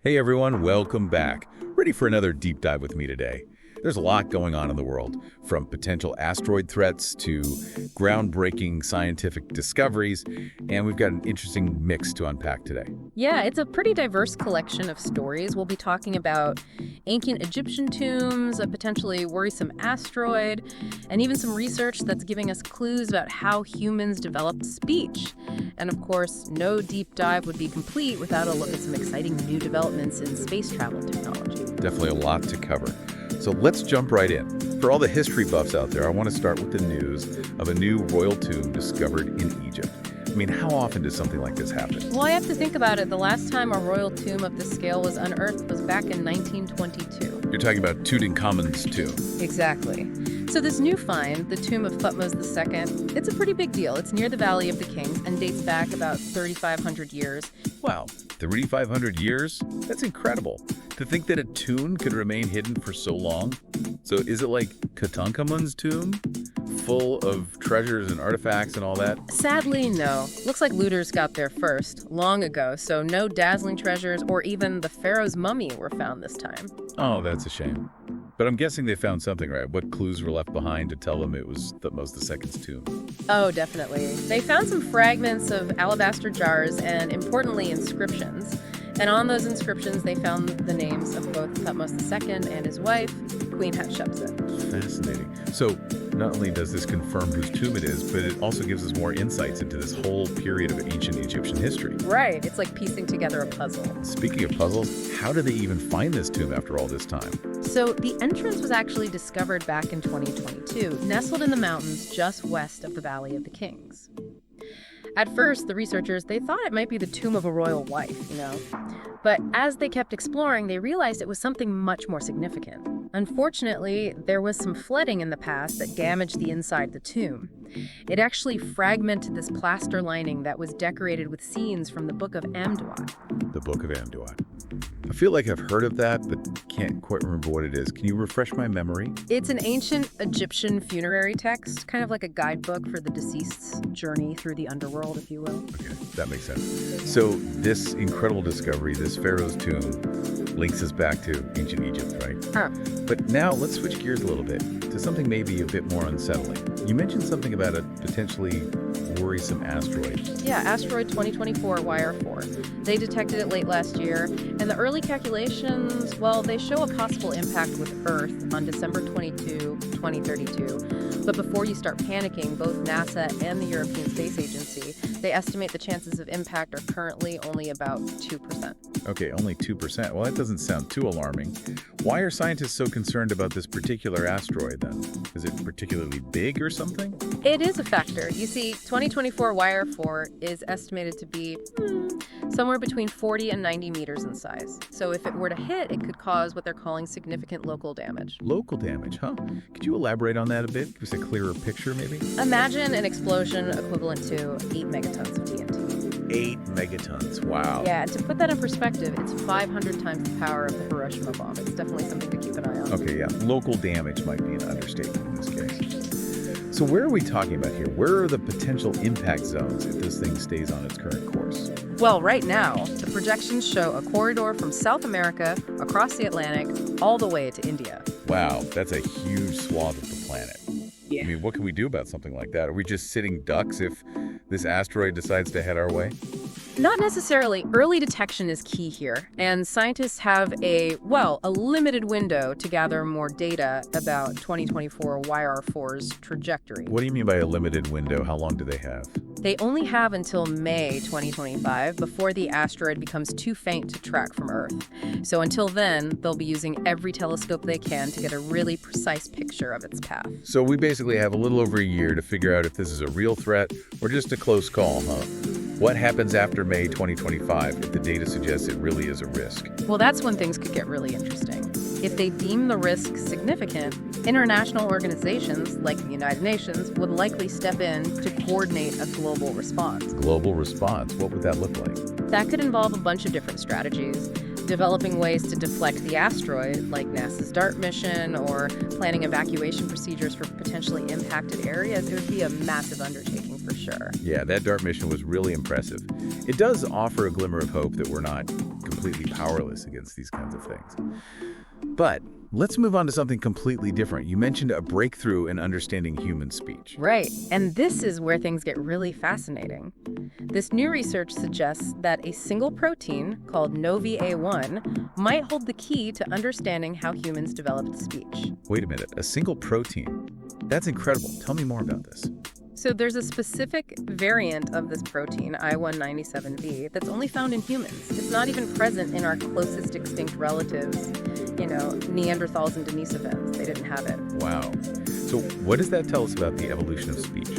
Hey everyone, welcome back. Ready for another deep dive with me today? There's a lot going on in the world, from potential asteroid threats to groundbreaking scientific discoveries, and we've got an interesting mix to unpack today. Yeah, it's a pretty diverse collection of stories. We'll be talking about ancient Egyptian tombs, a potentially worrisome asteroid, and even some research that's giving us clues about how humans developed speech. And of course, no deep dive would be complete without a look at some exciting new developments in space travel technology. Definitely a lot to cover. So let's jump right in. For all the history buffs out there, I want to start with the news of a new royal tomb discovered in Egypt. I mean, how often does something like this happen? Well, I have to think about it. The last time a royal tomb of this scale was unearthed was back in 1922. You're talking about Tutankhamun's tomb. Exactly. So this new find, the tomb of Thutmose II, it's a pretty big deal. It's near the Valley of the Kings and dates back about 3,500 years. Wow, 3,500 years? That's incredible. To think that a tomb could remain hidden for so long. So is it like Tutankhamun's tomb? Full of treasures and artifacts and all that? Sadly, no. Looks like looters got there first, long ago, so no dazzling treasures or even the pharaoh's mummy were found this time. Oh, that's a shame. But I'm guessing they found something, right? What clues were left behind to tell them it was Thutmose II's tomb? Oh, definitely. They found some fragments of alabaster jars and, importantly, inscriptions. And on those inscriptions, they found the names of both Thutmose II and his wife, Queen Hatshepsut. Fascinating. So not only does this confirm whose tomb it is, but it also gives us more insights into this whole period of ancient Egyptian history. Right. It's like piecing together a puzzle. Speaking of puzzles, how did they even find this tomb after all this time? So the entrance was actually discovered back in 2022, nestled in the mountains just west of the Valley of the Kings. At first, the researchers, they thought it might be the tomb of a royal wife, But as they kept exploring, they realized it was something much more significant. Unfortunately, there was some flooding in the past that damaged the inside of the tomb. It actually fragmented this plaster lining that was decorated with scenes from the Book of Amduat. The Book of Amduat. I feel like I've heard of that, but can't quite remember what it is. Can you refresh my memory? It's an ancient Egyptian funerary text, kind of like a guidebook for the deceased's journey through the underworld, if you will. Okay, that makes sense. So this incredible discovery, this pharaoh's tomb, links us back to ancient Egypt, right? Huh. But now let's switch gears a little bit to something maybe a bit more unsettling. You mentioned something about a potentially worrisome asteroid. Yeah, asteroid 2024 YR4. They detected it late last year, and the early calculations, well, they show a possible impact with Earth on December 22, 2032. But before you start panicking, both NASA and the European Space Agency, they estimate the chances of impact are currently only about 2%. Okay, only 2%. Well, that doesn't sound too alarming. Why are scientists so concerned about this particular asteroid then? Is it particularly big or something? It is a factor. You see, 2024 YR4 is estimated to be somewhere between 40 and 90 meters in size. So if it were to hit, it could cause what they're calling significant local damage. Local damage, huh? Could you elaborate on that a bit? Give us a clearer picture, maybe? Imagine an explosion equivalent to 8 megatons of TNT. 8 megatons, wow. Yeah, and to put that in perspective, it's 500 times the power of the Hiroshima bomb. It's definitely something to keep an eye on. Okay, yeah. Local damage might be an understatement in this case. So where are we talking about here? Where are the potential impact zones if this thing stays on its current course? Well, right now, the projections show a corridor from South America across the Atlantic all the way to India. Wow, that's a huge swath of the planet. Yeah. I mean, what can we do about something like that? Are we just sitting ducks if this asteroid decides to head our way? Not necessarily. Early detection is key here, and scientists have a limited window to gather more data about 2024 YR4's trajectory. What do you mean by a limited window? How long do they have? They only have until May 2025 before the asteroid becomes too faint to track from Earth. So until then, they'll be using every telescope they can to get a really precise picture of its path. So we basically have a little over a year to figure out if this is a real threat or just a close call, huh? What happens after May 2025 if the data suggests it really is a risk? Well, that's when things could get really interesting. If they deem the risk significant, international organizations like the United Nations would likely step in to coordinate a global response. Global response? What would that look like? That could involve a bunch of different strategies. developing ways to deflect the asteroid, like NASA's DART mission, or planning evacuation procedures for potentially impacted areas. It would be a massive undertaking for sure. Yeah, that DART mission was really impressive. It does offer a glimmer of hope that we're not completely powerless against these kinds of things. But let's move on to something completely different. You mentioned a breakthrough in understanding human speech. Right, and this is where things get really fascinating. This new research suggests that a single protein called NOVA1 might hold the key to understanding how humans developed speech. Wait a minute, a single protein? That's incredible. Tell me more about this. So there's a specific variant of this protein, I197V, that's only found in humans. It's not even present in our closest extinct relatives, Neanderthals and Denisovans. They didn't have it. Wow. So what does that tell us about the evolution of speech?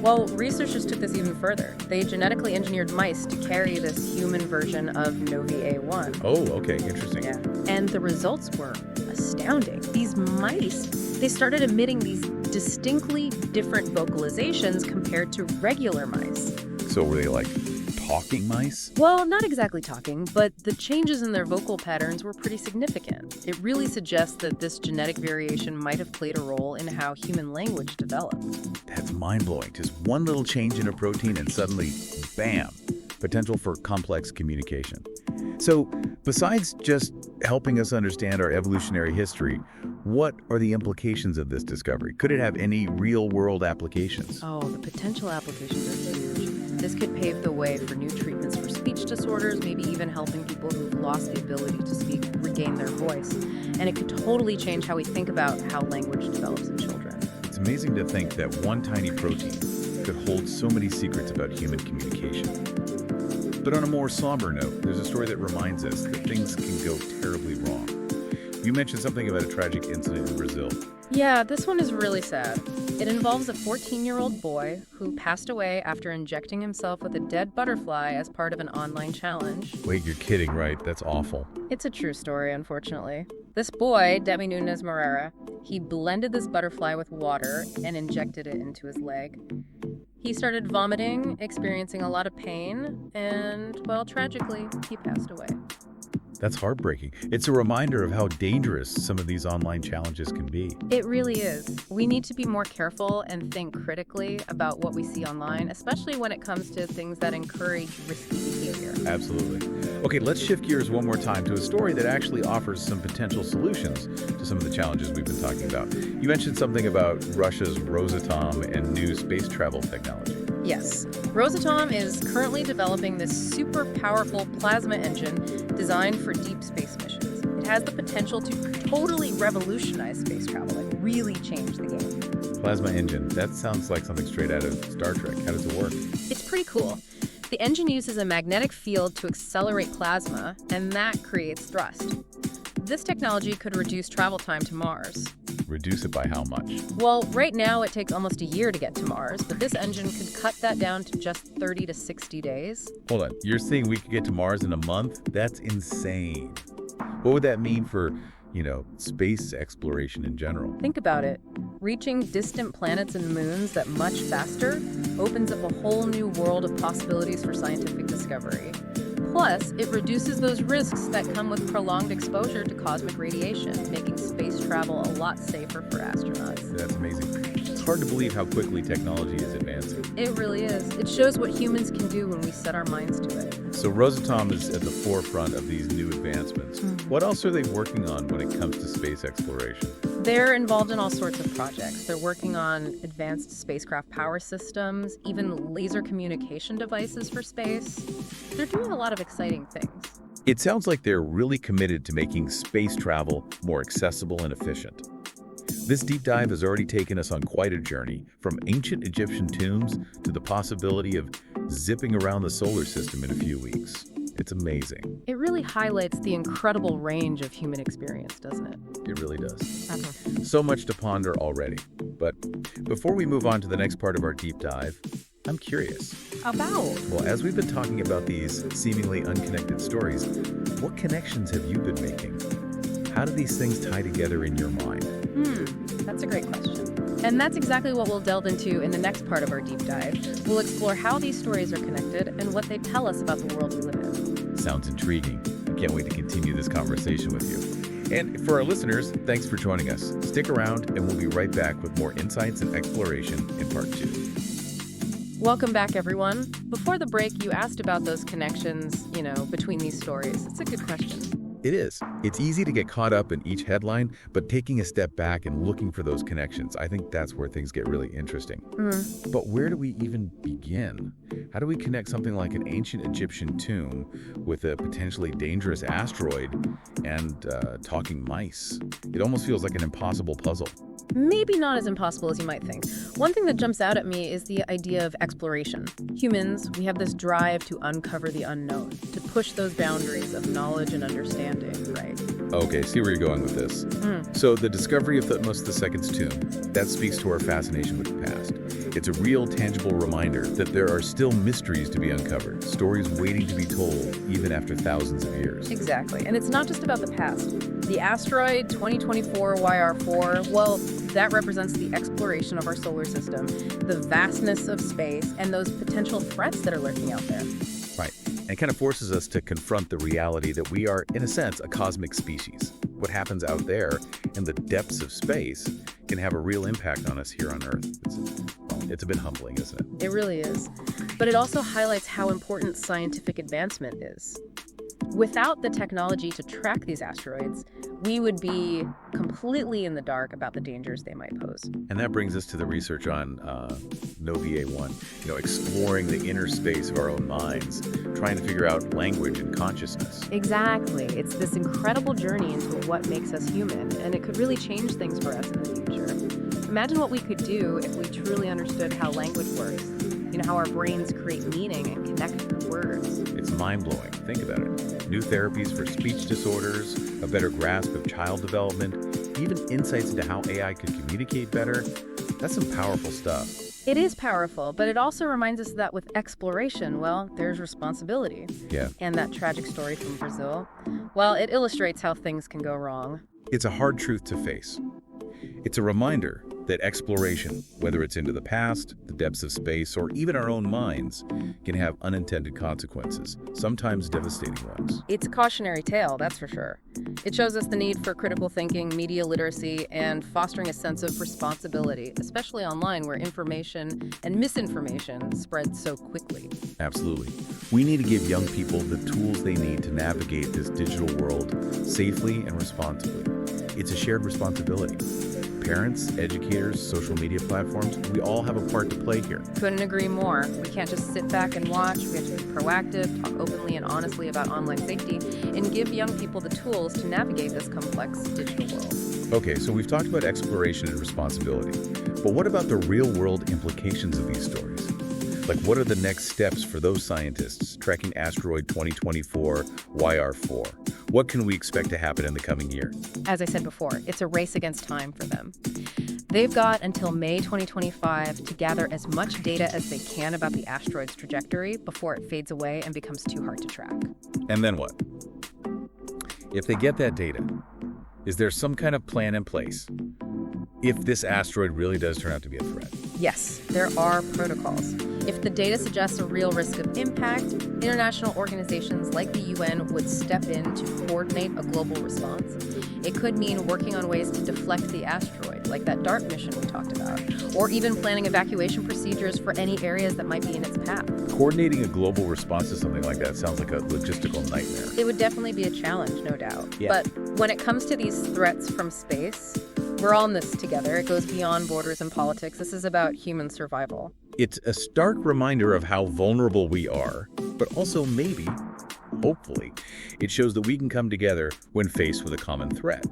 Well, researchers took this even further. They genetically engineered mice to carry this human version of NOVA1. Oh, okay, interesting. Yeah. And the results were astounding. These mice, they started emitting these distinctly different vocalizations compared to regular mice. So were they like talking mice? Well, not exactly talking, but the changes in their vocal patterns were pretty significant. It really suggests that this genetic variation might have played a role in how human language developed. That's mind-blowing. Just one little change in a protein and suddenly, bam, potential for complex communication. So, besides just helping us understand our evolutionary history, what are the implications of this discovery? Could it have any real-world applications? Oh, the potential applications are huge. This could pave the way for new treatments for speech disorders, maybe even helping people who've lost the ability to speak regain their voice. And it could totally change how we think about how language develops in children. It's amazing to think that one tiny protein could hold so many secrets about human communication. But on a more somber note, there's a story that reminds us that things can go terribly wrong. You mentioned something about a tragic incident in Brazil. Yeah, this one is really sad. It involves a 14-year-old boy who passed away after injecting himself with a dead butterfly as part of an online challenge. Wait, you're kidding, right? That's awful. It's a true story, unfortunately. This boy, Demi Nunes Moreira, he blended this butterfly with water and injected it into his leg. He started vomiting, experiencing a lot of pain, and, well, tragically, he passed away. That's heartbreaking. It's a reminder of how dangerous some of these online challenges can be. It really is. We need to be more careful and think critically about what we see online, especially when it comes to things that encourage risky behavior. Absolutely. Okay, let's shift gears one more time to a story that actually offers some potential solutions to some of the challenges we've been talking about. You mentioned something about Russia's Rosatom and new space travel technology. Yes. Rosatom is currently developing this super powerful plasma engine designed for deep space missions. It has the potential to totally revolutionize space travel and really change the game. Plasma engine. That sounds like something straight out of Star Trek. How does it work? It's pretty cool. The engine uses a magnetic field to accelerate plasma, and that creates thrust. This technology could reduce travel time to Mars. Reduce it by how much? Well, right now it takes almost a year to get to Mars, but this engine could cut that down to just 30 to 60 days. Hold on. You're saying we could get to Mars in a month? That's insane. What would that mean for, space exploration in general? Think about it. Reaching distant planets and moons that much faster opens up a whole new world of possibilities for scientific discovery. Plus, it reduces those risks that come with prolonged exposure to cosmic radiation, making space travel a lot safer for astronauts. That's amazing. It's hard to believe how quickly technology is advancing. It really is. It shows what humans can do when we set our minds to it. So Rosatom is at the forefront of these new advancements. What else are they working on when it comes to space exploration? They're involved in all sorts of projects. They're working on advanced spacecraft power systems, even laser communication devices for space. They're doing a lot of exciting things. It sounds like they're really committed to making space travel more accessible and efficient. This deep dive has already taken us on quite a journey, from ancient Egyptian tombs to the possibility of zipping around the solar system in a few weeks. It's amazing. It really highlights the incredible range of human experience, doesn't it? It really does. So much to ponder already. But before we move on to the next part of our deep dive, I'm curious. About? Well, as we've been talking about these seemingly unconnected stories, what connections have you been making? How do these things tie together in your mind? That's a great question. And that's exactly what we'll delve into in the next part of our deep dive. We'll explore how these stories are connected and what they tell us about the world we live in. Sounds intriguing. I Can't wait to continue this conversation with you. And for our listeners, thanks for joining us. Stick around, and we'll be right back with more insights and exploration in part 2. Welcome back, everyone. Before the break, you asked about those connections, between these stories. It's a good question. It is. It's easy to get caught up in each headline, but taking a step back and looking for those connections, I think that's where things get really interesting. But where do we even begin? How do we connect something like an ancient Egyptian tomb with a potentially dangerous asteroid and talking mice? It almost feels like an impossible puzzle. Maybe not as impossible as you might think. One thing that jumps out at me is the idea of exploration. Humans, we have this drive to uncover the unknown, to push those boundaries of knowledge and understanding, right? Okay, see where you're going with this. So the discovery of Tutmosis II's tomb, that speaks to our fascination with the past. It's a real, tangible reminder that there are still mysteries to be uncovered, stories waiting to be told even after thousands of years. Exactly. And it's not just about the past. The asteroid 2024 YR4, well, that represents the exploration of our solar system, the vastness of space, and those potential threats that are lurking out there. Right. And it kind of forces us to confront the reality that we are, in a sense, a cosmic species. What happens out there in the depths of space can have a real impact on us here on Earth. It's a bit humbling, isn't it? It really is. But it also highlights how important scientific advancement is. Without the technology to track these asteroids, we would be completely in the dark about the dangers they might pose. And that brings us to the research on NOVA1, exploring the inner space of our own minds, trying to figure out language and consciousness. Exactly. It's this incredible journey into what makes us human, and it could really change things for us in the future. Imagine what we could do if we truly understood how language works, how our brains create meaning and connect words. It's mind-blowing. Think about it. New therapies for speech disorders, a better grasp of child development, even insights into how AI could communicate better. That's some powerful stuff. It is powerful, but it also reminds us that with exploration, well, there's responsibility. Yeah. And that tragic story from Brazil, well, it illustrates how things can go wrong. It's a hard truth to face. It's a reminder that exploration, whether it's into the past, the depths of space, or even our own minds, can have unintended consequences, sometimes devastating ones. It's a cautionary tale, that's for sure. It shows us the need for critical thinking, media literacy, and fostering a sense of responsibility, especially online where information and misinformation spread so quickly. Absolutely. We need to give young people the tools they need to navigate this digital world safely and responsibly. It's a shared responsibility. Parents, educators, social media platforms, we all have a part to play here. Couldn't agree more. We can't just sit back and watch. We have to be proactive, talk openly and honestly about online safety, and give young people the tools to navigate this complex digital world. Okay, so we've talked about exploration and responsibility, but what about the real-world implications of these stories? Like, what are the next steps for those scientists tracking asteroid 2024 YR4? What can we expect to happen in the coming year? As I said before, it's a race against time for them. They've got until May 2025 to gather as much data as they can about the asteroid's trajectory before it fades away and becomes too hard to track. And then what? If they get that data, is there some kind of plan in place if this asteroid really does turn out to be a threat? Yes, there are protocols. If the data suggests a real risk of impact, international organizations like the UN would step in to coordinate a global response. It could mean working on ways to deflect the asteroid, like that DART mission we talked about, or even planning evacuation procedures for any areas that might be in its path. Coordinating a global response to something like that sounds like a logistical nightmare. It would definitely be a challenge, no doubt. Yeah. But when it comes to these threats from space, we're all in this together. It goes beyond borders and politics. This is about human survival. It's a stark reminder of how vulnerable we are, but also maybe, hopefully, it shows that we can come together when faced with a common threat.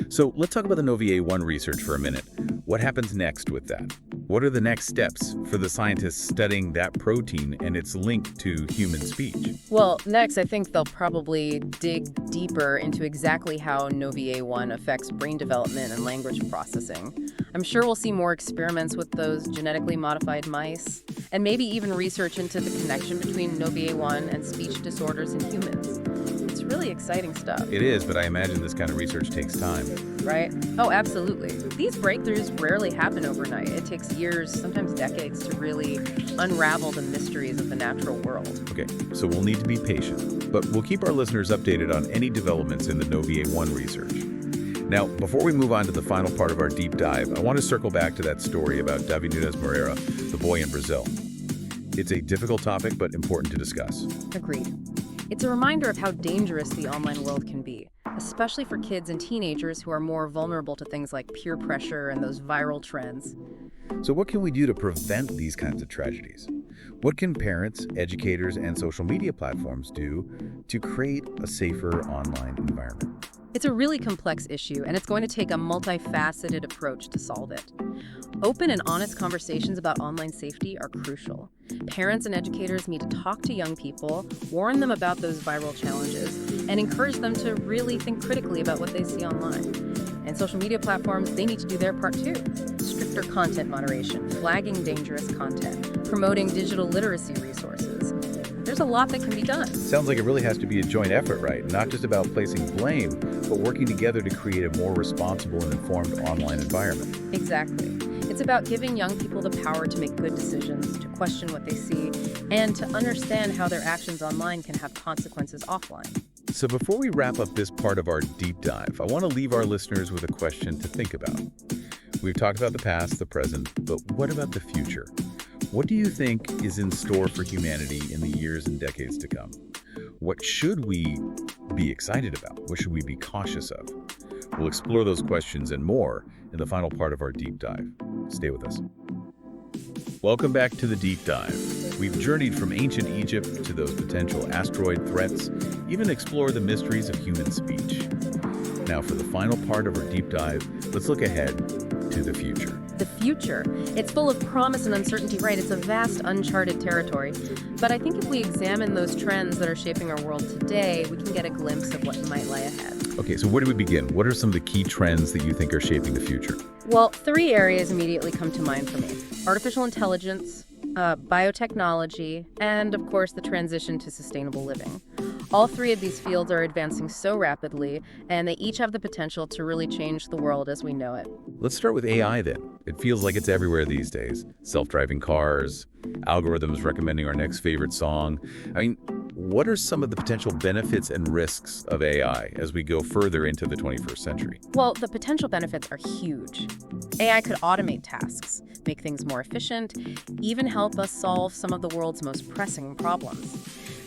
So let's talk about the NOVA1 research for a minute. What happens next with that? What are the next steps for the scientists studying that protein and its link to human speech? Well, next, I think they'll probably dig deeper into exactly how NOVA1 affects brain development and language processing. I'm sure we'll see more experiments with those genetically modified mice, and maybe even research into the connection between NOVA1 and speech disorders in humans. It's really exciting stuff. It is, but I imagine this kind of research takes time. Right? Oh, absolutely. These breakthroughs rarely happen overnight. It takes years, sometimes decades, to really unravel the mysteries of the natural world. Okay, so we'll need to be patient, but we'll keep our listeners updated on any developments in the NOVA1 research. Now, before we move on to the final part of our deep dive, I want to circle back to that story about Davi Nunes Moreira, the boy in Brazil. It's a difficult topic, but important to discuss. Agreed. It's a reminder of how dangerous the online world can be, especially for kids and teenagers who are more vulnerable to things like peer pressure and those viral trends. So what can we do to prevent these kinds of tragedies? What can parents, educators, and social media platforms do to create a safer online environment? It's a really complex issue, and it's going to take a multifaceted approach to solve it. Open and honest conversations about online safety are crucial. Parents and educators need to talk to young people, warn them about those viral challenges, and encourage them to really think critically about what they see online. And social media platforms, they need to do their part too. Stricter content moderation, flagging dangerous content, promoting digital literacy resources. There's a lot that can be done. Sounds like it really has to be a joint effort, right? Not just about placing blame, but working together to create a more responsible and informed online environment. Exactly. It's about giving young people the power to make good decisions, to question what they see, and to understand how their actions online can have consequences offline. So before we wrap up this part of our deep dive, I want to leave our listeners with a question to think about. We've talked about the past, the present, but what about the future? What do you think is in store for humanity in the years and decades to come? What should we be excited about? What should we be cautious of? We'll explore those questions and more in the final part of our deep dive. Stay with us. Welcome back to the deep dive. We've journeyed from ancient Egypt to those potential asteroid threats, even explore the mysteries of human speech. Now for the final part of our deep dive, let's look ahead to the future. The future. It's full of promise and uncertainty, right? It's a vast, uncharted territory. But I think if we examine those trends that are shaping our world today, we can get a glimpse of what might lie ahead. Okay, so where do we begin? What are some of the key trends that you think are shaping the future? Well, 3 areas immediately come to mind for me. Artificial intelligence, biotechnology, and of course the transition to sustainable living. All 3 of these fields are advancing so rapidly, and they each have the potential to really change the world as we know it. Let's start with AI then. It feels like it's everywhere these days. Self-driving cars, algorithms recommending our next favorite song. What are some of the potential benefits and risks of AI as we go further into the 21st century? Well, the potential benefits are huge. AI could automate tasks, make things more efficient, even help us solve some of the world's most pressing problems.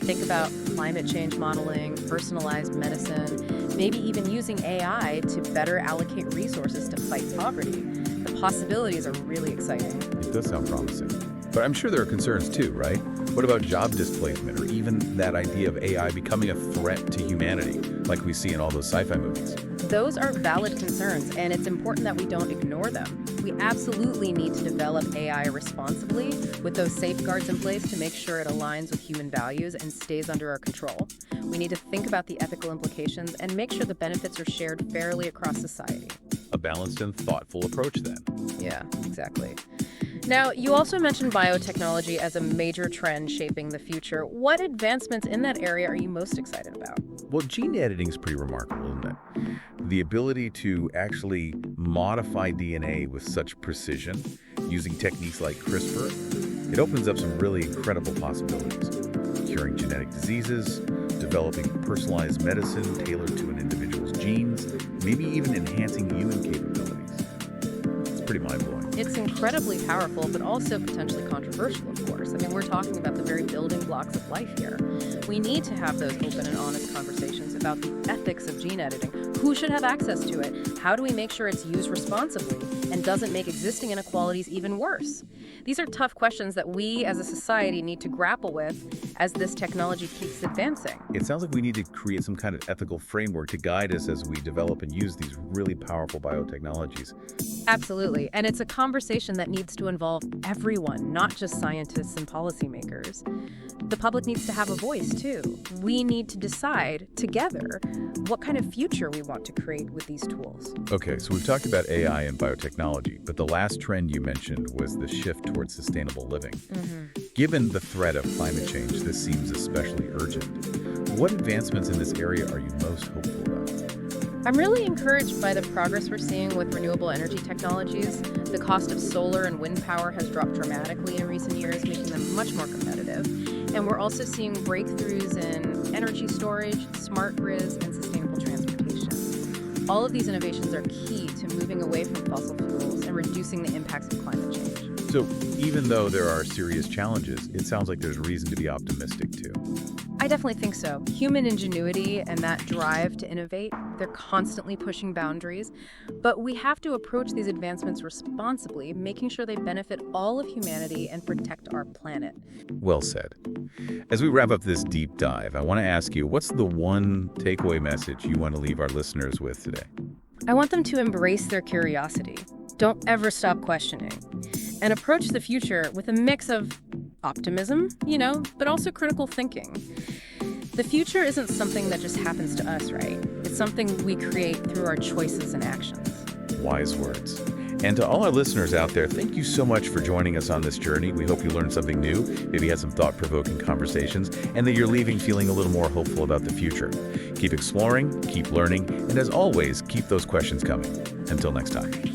Think about climate change modeling, personalized medicine, maybe even using AI to better allocate resources to fight poverty. The possibilities are really exciting. It does sound promising. But I'm sure there are concerns too, right? What about job displacement or even that idea of AI becoming a threat to humanity, like we see in all those sci-fi movies? Those are valid concerns, and it's important that we don't ignore them. We absolutely need to develop AI responsibly with those safeguards in place to make sure it aligns with human values and stays under our control. We need to think about the ethical implications and make sure the benefits are shared fairly across society. A balanced and thoughtful approach then. Yeah, exactly. Now, you also mentioned biotechnology as a major trend shaping the future. What advancements in that area are you most excited about? Well, gene editing is pretty remarkable, isn't it? The ability to actually modify DNA with such precision using techniques like CRISPR, it opens up some really incredible possibilities. Curing genetic diseases, developing personalized medicine tailored to an individual's genes, maybe even enhancing human capabilities. It's pretty mind-blowing. It's incredibly powerful, but also potentially controversial, of course. We're talking about the very building blocks of life here. We need to have those open and honest conversations about the ethics of gene editing. Who should have access to it? How do we make sure it's used responsibly and doesn't make existing inequalities even worse? These are tough questions that we as a society need to grapple with as this technology keeps advancing. It sounds like we need to create some kind of ethical framework to guide us as we develop and use these really powerful biotechnologies. Absolutely. And it's a conversation that needs to involve everyone, not just scientists and policymakers. The public needs to have a voice, too. We need to decide together what kind of future we want to create with these tools. Okay, so we've talked about AI and biotechnology, but the last trend you mentioned was the shift towards sustainable living. Given the threat of climate change, this seems especially urgent. What advancements in this area are you most hopeful about? I'm really encouraged by the progress we're seeing with renewable energy technologies. The cost of solar and wind power has dropped dramatically in recent years, making them much more competitive. And we're also seeing breakthroughs in energy storage, smart grids, and sustainable transportation. All of these innovations are key to moving away from fossil fuels and reducing the impacts of climate change. So even though there are serious challenges, it sounds like there's reason to be optimistic too. I definitely think so. Human ingenuity and that drive to innovate, they're constantly pushing boundaries. But we have to approach these advancements responsibly, making sure they benefit all of humanity and protect our planet. Well said. As we wrap up this deep dive, I want to ask you, what's the one takeaway message you want to leave our listeners with today? I want them to embrace their curiosity. Don't ever stop questioning. And approach the future with a mix of optimism, but also critical thinking. The future isn't something that just happens to us, right? It's something we create through our choices and actions. Wise words. And to all our listeners out there, thank you so much for joining us on this journey. We hope you learned something new, maybe had some thought-provoking conversations, and that you're leaving feeling a little more hopeful about the future. Keep exploring, keep learning, and as always, keep those questions coming. Until next time.